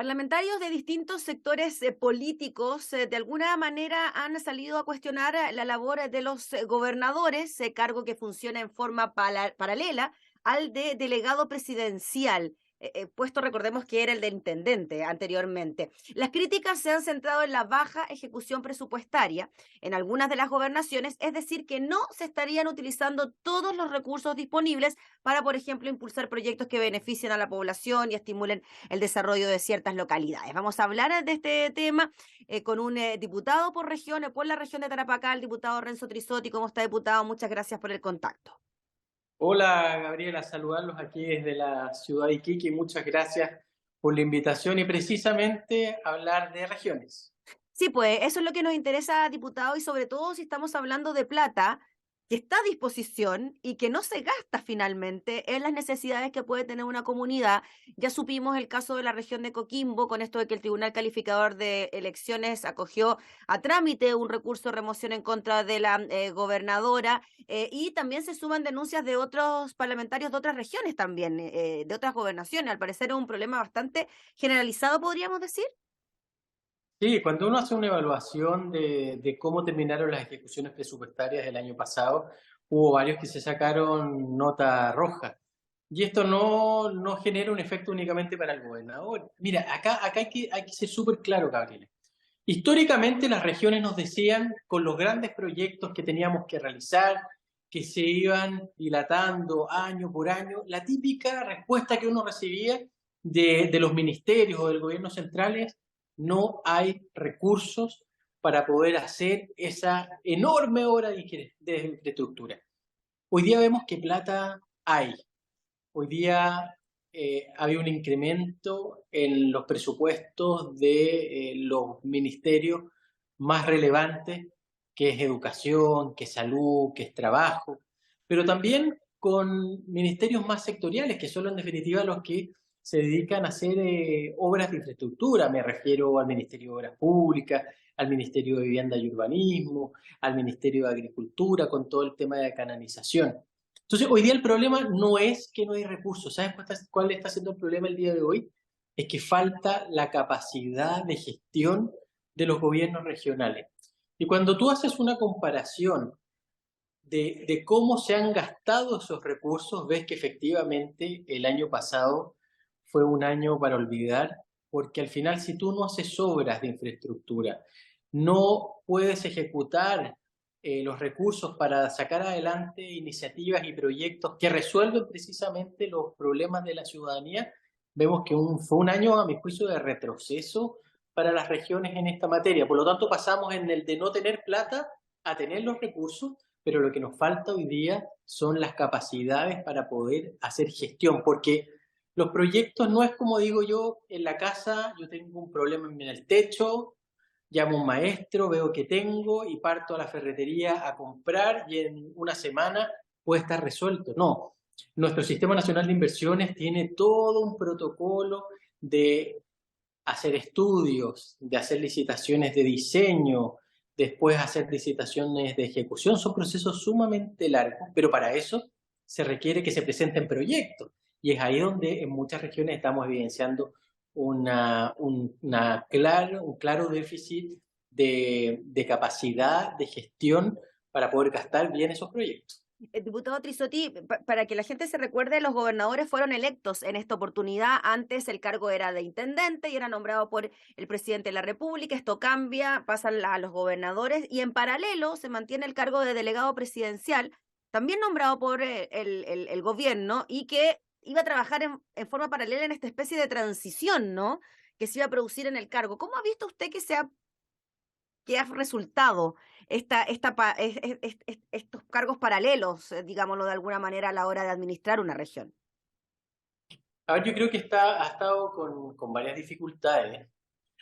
Parlamentarios de distintos sectores políticos de alguna manera han salido a cuestionar la labor de los gobernadores, cargo que funciona en forma paralela al de delegado presidencial. Puesto, recordemos que era el de intendente anteriormente. Las críticas se han centrado en la baja ejecución presupuestaria en algunas de las gobernaciones, es decir, que no se estarían utilizando todos los recursos disponibles para, por ejemplo, impulsar proyectos que beneficien a la población y estimulen el desarrollo de ciertas localidades. Vamos a hablar de este tema con un diputado por región, por la región de Tarapacá, el diputado Renzo Trisotti. ¿Cómo está, diputado? Muchas gracias por el contacto. Hola Gabriela, saludarlos aquí desde la ciudad de Iquique y muchas gracias por la invitación y precisamente hablar de regiones. Sí, pues eso es lo que nos interesa, diputado, y sobre todo si estamos hablando de plata que está a disposición y que no se gasta finalmente en las necesidades que puede tener una comunidad. Ya supimos el caso de la región de Coquimbo, con esto de que el Tribunal Calificador de Elecciones acogió a trámite un recurso de remoción en contra de la gobernadora, y también se suman denuncias de otros parlamentarios de otras regiones también, de otras gobernaciones. Al parecer es un problema bastante generalizado, podríamos decir. Sí, cuando uno hace una evaluación de cómo terminaron las ejecuciones presupuestarias del año pasado, hubo varios que se sacaron nota roja. Y esto no genera un efecto únicamente para el gobernador. Mira, acá hay que ser súper claro, Gabriela. Históricamente las regiones nos decían, con los grandes proyectos que teníamos que realizar, que se iban dilatando año por año, la típica respuesta que uno recibía de los ministerios o del gobierno central es: no hay recursos para poder hacer esa enorme obra de infraestructura. Hoy día vemos que plata hay. Hoy día había un incremento en los presupuestos de los ministerios más relevantes, que es educación, que es salud, que es trabajo, pero también con ministerios más sectoriales, que son en definitiva los que se dedican a hacer obras de infraestructura. Me refiero al Ministerio de Obras Públicas, al Ministerio de Vivienda y Urbanismo, al Ministerio de Agricultura, con todo el tema de canalización. Entonces, hoy día el problema no es que no hay recursos. ¿Sabes cuál está siendo el problema el día de hoy? Es que falta la capacidad de gestión de los gobiernos regionales. Y cuando tú haces una comparación de cómo se han gastado esos recursos, ves que efectivamente el año pasado fue un año para olvidar, porque al final si tú no haces obras de infraestructura, no puedes ejecutar los recursos para sacar adelante iniciativas y proyectos que resuelven precisamente los problemas de la ciudadanía, vemos que fue un año, a mi juicio, de retroceso para las regiones en esta materia. Por lo tanto, pasamos en el de no tener plata a tener los recursos, pero lo que nos falta hoy día son las capacidades para poder hacer gestión, porque los proyectos no es como digo yo, en la casa yo tengo un problema en el techo, llamo a un maestro, veo que tengo y parto a la ferretería a comprar y en una semana puede estar resuelto. No, nuestro Sistema Nacional de Inversiones tiene todo un protocolo de hacer estudios, de hacer licitaciones de diseño, después hacer licitaciones de ejecución. Son procesos sumamente largos, pero para eso se requiere que se presenten proyectos. Y es ahí donde en muchas regiones estamos evidenciando un claro déficit de capacidad de gestión para poder gastar bien esos proyectos. Diputado Trisotti, para que la gente se recuerde, los gobernadores fueron electos en esta oportunidad. Antes el cargo era de intendente y era nombrado por el presidente de la República. Esto cambia, pasan a los gobernadores y en paralelo se mantiene el cargo de delegado presidencial, también nombrado por el gobierno y que iba a trabajar en forma paralela en esta especie de transición, ¿no? Que se iba a producir en el cargo. ¿Cómo ha visto usted que ha resultado estos cargos paralelos, digámoslo de alguna manera, a la hora de administrar una región? A ver, yo creo que ha estado con varias dificultades.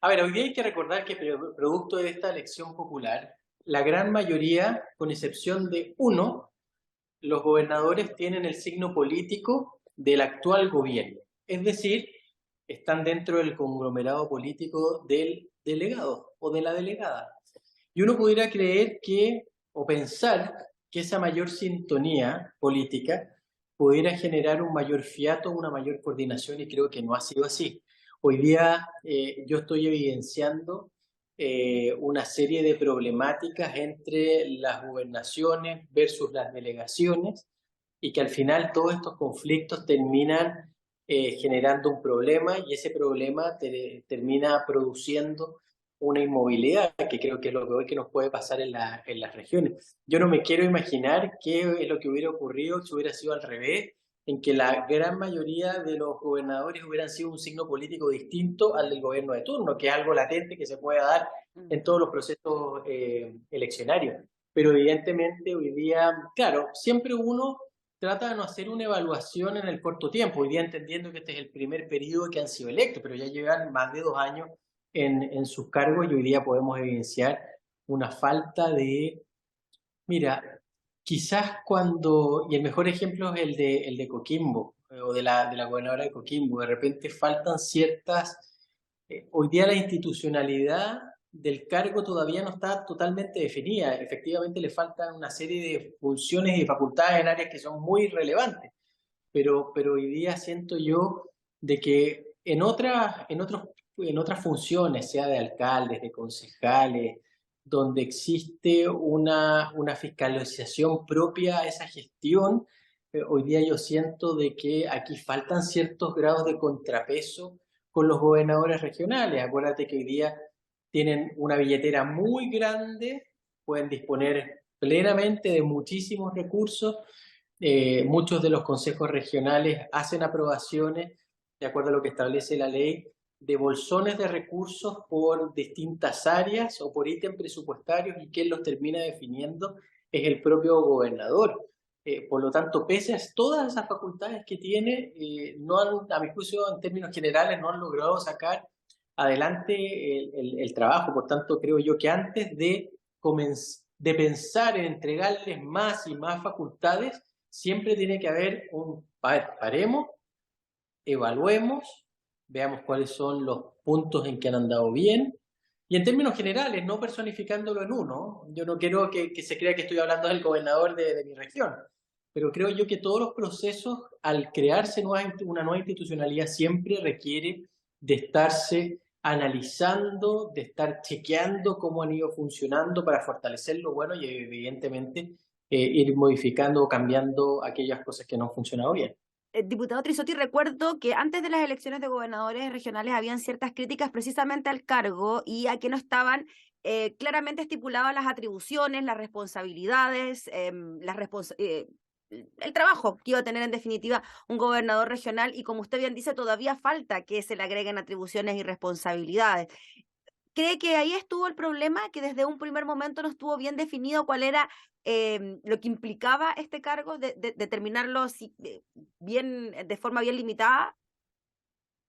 A ver, hoy día hay que recordar que producto de esta elección popular, la gran mayoría, con excepción de uno, los gobernadores tienen el signo político del actual gobierno. Es decir, están dentro del conglomerado político del delegado o de la delegada. Y uno pudiera creer o pensar que esa mayor sintonía política pudiera generar un mayor fiato, una mayor coordinación, y creo que no ha sido así. Hoy día yo estoy evidenciando una serie de problemáticas entre las gobernaciones versus las delegaciones y que al final todos estos conflictos terminan generando un problema y ese problema termina produciendo una inmovilidad, que creo que es lo peor que nos puede pasar en las regiones. Yo no me quiero imaginar qué es lo que hubiera ocurrido si hubiera sido al revés, en que la gran mayoría de los gobernadores hubieran sido un signo político distinto al del gobierno de turno, que es algo latente que se puede dar en todos los procesos eleccionarios. Pero evidentemente hoy día, claro, siempre uno trata de no hacer una evaluación en el corto tiempo, hoy día entendiendo que este es el primer periodo que han sido electos, pero ya llevan más de 2 años en sus cargos y hoy día podemos evidenciar una falta de, mira, quizás cuando, y el mejor ejemplo es el de Coquimbo, o de la gobernadora de Coquimbo, de repente faltan ciertas, hoy día la institucionalidad del cargo todavía no está totalmente definida, efectivamente le faltan una serie de funciones y facultades en áreas que son muy relevantes, pero hoy día siento yo de que en otras funciones, sea de alcaldes, de concejales, donde existe una fiscalización propia a esa gestión, hoy día yo siento de que aquí faltan ciertos grados de contrapeso con los gobernadores regionales. Acuérdate que hoy día tienen una billetera muy grande, pueden disponer plenamente de muchísimos recursos. Muchos de los consejos regionales hacen aprobaciones, de acuerdo a lo que establece la ley, de bolsones de recursos por distintas áreas o por ítems presupuestarios, y quien los termina definiendo es el propio gobernador. Por lo tanto, pese a todas esas facultades que tiene, no han, a mi juicio, en términos generales, no han logrado sacar adelante el trabajo. Por tanto, creo yo que antes de pensar en entregarles más y más facultades, siempre tiene que haber a ver, paremos, evaluemos, veamos cuáles son los puntos en que han andado bien, y en términos generales, no personificándolo en uno. Yo no quiero que se crea que estoy hablando del gobernador de mi región, pero creo yo que todos los procesos, al crearse una nueva institucionalidad, siempre requiere de estarse analizando, de estar chequeando cómo han ido funcionando para fortalecer lo bueno y evidentemente ir modificando o cambiando aquellas cosas que no han funcionado bien. Diputado Trisotti, recuerdo que antes de las elecciones de gobernadores regionales habían ciertas críticas precisamente al cargo y a que no estaban claramente estipuladas las atribuciones, las responsabilidades, el trabajo que iba a tener en definitiva un gobernador regional, y como usted bien dice, todavía falta que se le agreguen atribuciones y responsabilidades. ¿Cree que ahí estuvo el problema, que desde un primer momento no estuvo bien definido cuál era lo que implicaba este cargo, de determinarlo bien, de forma bien limitada?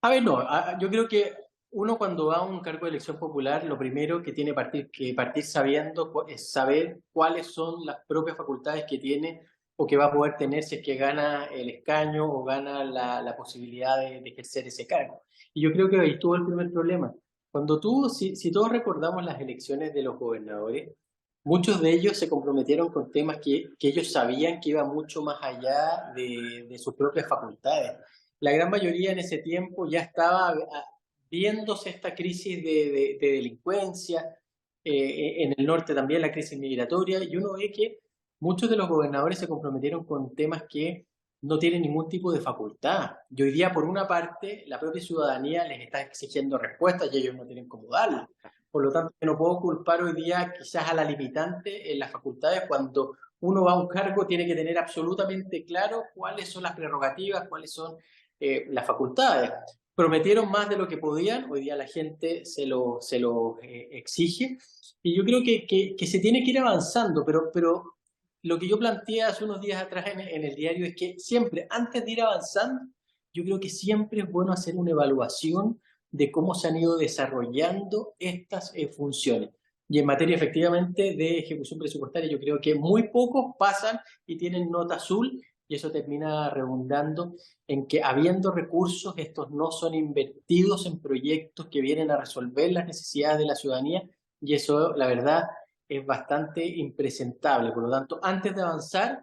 A ver, no, yo creo que uno cuando va a un cargo de elección popular, lo primero que tiene que partir sabiendo es saber cuáles son las propias facultades que tiene o que va a poder tener si es que gana el escaño o gana la posibilidad de ejercer ese cargo. Y yo creo que ahí estuvo el primer problema. Si todos recordamos las elecciones de los gobernadores, muchos de ellos se comprometieron con temas que ellos sabían que iban mucho más allá de sus propias facultades. La gran mayoría en ese tiempo ya estaba viéndose esta crisis de delincuencia, en el norte también la crisis migratoria, y uno ve que muchos de los gobernadores se comprometieron con temas que no tienen ningún tipo de facultad. Y hoy día, por una parte, la propia ciudadanía les está exigiendo respuestas y ellos no tienen cómo darlas. Por lo tanto, yo no puedo culpar hoy día quizás a la limitante en las facultades. Cuando uno va a un cargo, tiene que tener absolutamente claro cuáles son las prerrogativas, cuáles son las facultades. Prometieron más de lo que podían, hoy día la gente se lo exige, y yo creo que se tiene que ir avanzando, pero lo que yo planteé hace unos días atrás en el diario es que siempre, antes de ir avanzando, yo creo que siempre es bueno hacer una evaluación de cómo se han ido desarrollando estas funciones. Y en materia efectivamente de ejecución presupuestaria, yo creo que muy pocos pasan y tienen nota azul, y eso termina redundando en que, habiendo recursos, estos no son invertidos en proyectos que vienen a resolver las necesidades de la ciudadanía, y eso, la verdad, es bastante impresentable. Por lo tanto, antes de avanzar,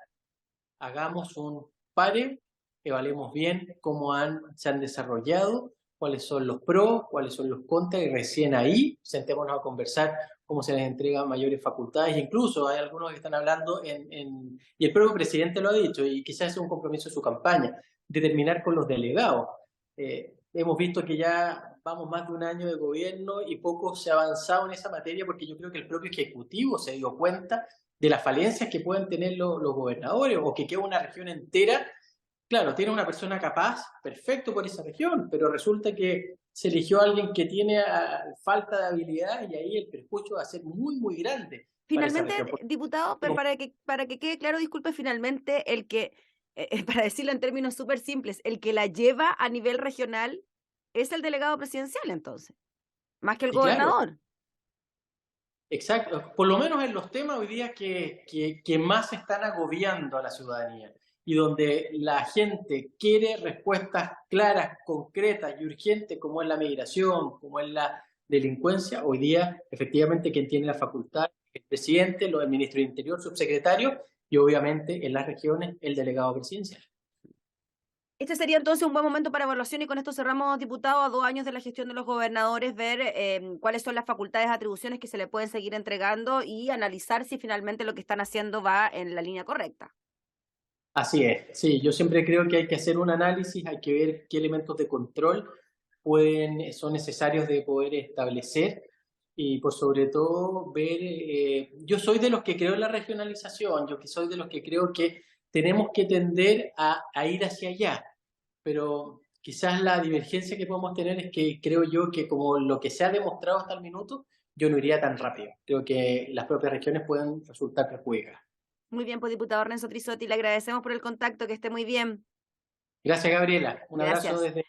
hagamos un pare, evaluemos bien cómo se han desarrollado cuáles son los pros, cuáles son los contras, y recién ahí sentémonos a conversar cómo se les entregan mayores facultades. Incluso hay algunos que están hablando, y el propio presidente lo ha dicho, y quizás es un compromiso de su campaña, de terminar con los delegados. Hemos visto que ya vamos más de un año de gobierno y poco se ha avanzado en esa materia, porque yo creo que el propio Ejecutivo se dio cuenta de las falencias que pueden tener los gobernadores, o que queda una región entera. Claro, tiene una persona capaz, perfecto por esa región, pero resulta que se eligió a alguien que tiene falta de habilidad, y ahí el perjuicio va a ser muy, muy grande para esa Finalmente, región. diputado, para que quede claro, disculpe, finalmente el que, para decirlo en términos súper simples, el que la lleva a nivel regional es el delegado presidencial, entonces, más que el Y claro, gobernador. exacto, por lo menos en los temas hoy día que más están agobiando a la ciudadanía, y donde la gente quiere respuestas claras, concretas y urgentes, como es la migración, como es la delincuencia. Hoy día, efectivamente, quien tiene la facultad es el presidente, el ministro del Interior, subsecretario, y obviamente en las regiones el delegado presidencial. Este sería entonces un buen momento para evaluación, y con esto cerramos, diputado, a 2 años de la gestión de los gobernadores, ver cuáles son las facultades, atribuciones que se le pueden seguir entregando y analizar si finalmente lo que están haciendo va en la línea correcta. Así es, sí, yo siempre creo que hay que hacer un análisis, hay que ver qué elementos de control son necesarios de poder establecer, y por sobre todo ver, yo soy de los que creo en la regionalización, yo que soy de los que creo que tenemos que tender a ir hacia allá, pero quizás la divergencia que podemos tener es que creo yo que, como lo que se ha demostrado hasta el minuto, yo no iría tan rápido. Creo que las propias regiones pueden resultar perjudicadas. Muy bien, pues, diputado Renzo Trisotti, le agradecemos por el contacto, que esté muy bien. Gracias, Gabriela. Un abrazo Gracias. desde...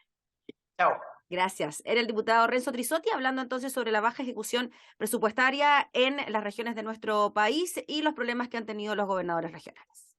Chao. Gracias. Era el diputado Renzo Trisotti hablando entonces sobre la baja ejecución presupuestaria en las regiones de nuestro país y los problemas que han tenido los gobernadores regionales.